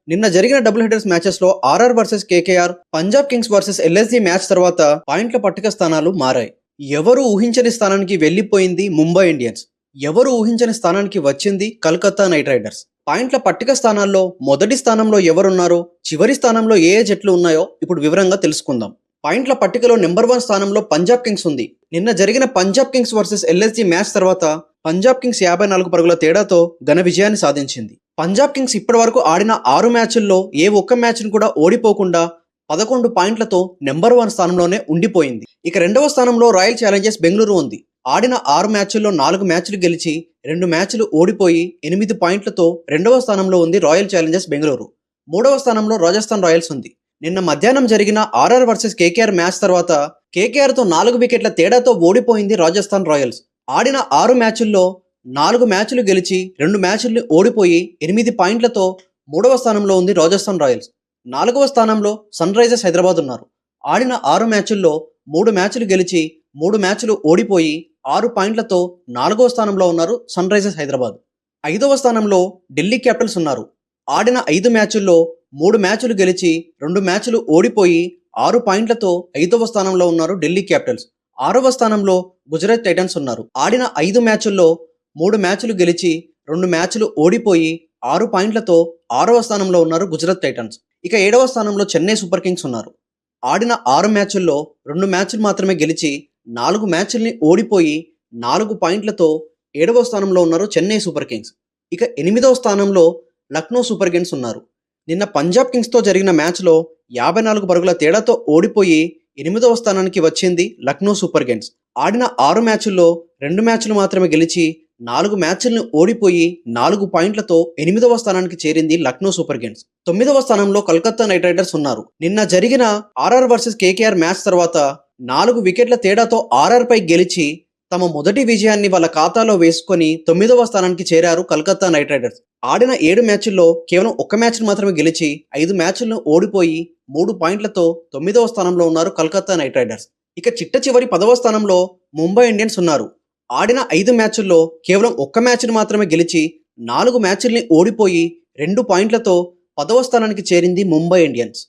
నిన్న జరిగిన double headers matches లో RR versus KKR, Punjab Kings versus LSG match తర్వాత పాయింట్ల పట్టిక స్థానాలు మారాయి. ఎవరు ఊహించని స్థానానికి వెళ్లిపోయింది ముంబై ఇండియన్స్. ఎవరు ఊహించని స్థానానికి వచ్చింది కలకత్తా నైట్ రైడర్స్. పాయింట్ల పట్టిక స్థానాల్లో మొదటి స్థానంలో ఎవరున్నారో, చివరి స్థానంలో ఏ జట్లు ఉన్నాయో ఇప్పుడు వివరంగా తెలుసుకుందాం. పాయింట్ల పట్టికలో నెంబర్ 1 స్థానంలో పంజాబ్ కింగ్స్ ఉంది. నిన్న జరిగిన Punjab Kings versus LSG match తర్వాత పంజాబ్ కింగ్స్ 54 పరుగుల తేడాతో ఘన విజయాన్ని సాధించింది. పంజాబ్ కింగ్స్ ఇప్పటి వరకు ఆడిన 6 మ్యాచ్ల్లో ఏ ఒక్క మ్యాచ్ను కూడా ఓడిపోకుండా 11 పాయింట్లతో నెంబర్ 1 స్థానంలోనే ఉండిపోయింది. ఇక రెండవ స్థానంలో రాయల్ ఛాలెంజర్స్ బెంగళూరు ఉంది. ఆడిన 6 మ్యాచ్ల్లో 4 మ్యాచ్లు గెలిచి 2 మ్యాచ్లు ఓడిపోయి 8 పాయింట్లతో రెండవ స్థానంలో ఉంది రాయల్ ఛాలెంజర్స్ బెంగళూరు. మూడవ స్థానంలో రాజస్థాన్ రాయల్స్ ఉంది. నిన్న మధ్యాహ్నం జరిగిన ఆర్ఆర్ వర్సెస్ కేకేఆర్ మ్యాచ్ తర్వాత కేకేఆర్తో 4 వికెట్ల తేడాతో ఓడిపోయింది రాజస్థాన్ రాయల్స్. ఆడిన 6 మ్యాచ్ల్లో 4 మ్యాచ్లు గెలిచి 2 మ్యాచ్లు ఓడిపోయి 8 పాయింట్లతో మూడవ స్థానంలో ఉంది రాజస్థాన్ రాయల్స్. 4వ స్థానంలో సన్ రైజర్స్ హైదరాబాద్ ఉన్నారు. ఆడిన 6 మ్యాచ్ల్లో 3 మ్యాచ్లు గెలిచి 3 మ్యాచ్లు ఓడిపోయి 6 పాయింట్లతో 4వ స్థానంలో ఉన్నారు సన్ రైజర్స్ హైదరాబాద్. 5వ స్థానంలో ఢిల్లీ క్యాపిటల్స్ ఉన్నారు. ఆడిన 5 మ్యాచ్ల్లో 3 మ్యాచ్లు గెలిచి 2 మ్యాచ్లు ఓడిపోయి 6 పాయింట్లతో 5వ స్థానంలో ఉన్నారు ఢిల్లీ క్యాపిటల్స్. 6వ స్థానంలో గుజరాత్ టైటన్స్ ఉన్నారు. ఆడిన 5 మ్యాచ్ల్లో 3 మ్యాచ్లు గెలిచి 2 మ్యాచ్లు ఓడిపోయి 6 పాయింట్లతో 6వ స్థానంలో ఉన్నారు గుజరాత్ టైటన్స్. ఇక 7వ స్థానంలో చెన్నై సూపర్ కింగ్స్ ఉన్నారు. ఆడిన 6 మ్యాచ్ల్లో 2 మ్యాచ్లు మాత్రమే గెలిచి 4 మ్యాచ్ల్ని ఓడిపోయి 4 పాయింట్లతో 7వ స్థానంలో ఉన్నారు చెన్నై సూపర్ కింగ్స్. ఇక 8వ స్థానంలో లక్నో సూపర్ జెయింట్స్ ఉన్నారు. నిన్న పంజాబ్ కింగ్స్తో జరిగిన మ్యాచ్లో 54 పరుగుల తేడాతో ఓడిపోయి 8వ స్థానానికి వచ్చింది లక్నో సూపర్ జెయింట్స్. ఆడిన 6 మ్యాచ్ల్లో 2 మ్యాచ్లు మాత్రమే గెలిచి 4 మ్యాచ్లను ఓడిపోయి 4 పాయింట్లతో 8వ స్థానానికి చేరింది లక్నో సూపర్ జెయింట్స్. 9వ స్థానంలో కలకత్తా నైట్ రైడర్స్ ఉన్నారు. నిన్న జరిగిన ఆర్ఆర్ వర్సెస్ కేకేఆర్ మ్యాచ్ తర్వాత 4 వికెట్ల తేడాతో ఆర్ఆర్ పై గెలిచి తమ మొదటి విజయాన్ని వాళ్ళ ఖాతాలో వేసుకొని 9వ స్థానానికి చేరారు కలకత్తా నైట్ రైడర్స్. ఆడిన 7 మ్యాచ్ల్లో కేవలం 1 మ్యాచ్ను మాత్రమే గెలిచి 5 మ్యాచ్లను ఓడిపోయి 3 పాయింట్లతో 9వ స్థానంలో ఉన్నారు కలకత్తా నైట్ రైడర్స్. ఇక చిట్ట చివరి 10వ స్థానంలో ముంబై ఇండియన్స్ ఉన్నారు. ఆడిన 5 మ్యాచ్ల్లో కేవలం 1 మ్యాచ్ను మాత్రమే గెలిచి 4 మ్యాచ్ల్ని ఓడిపోయి 2 పాయింట్లతో 10వ స్థానానికి చేరింది ముంబై ఇండియన్స్.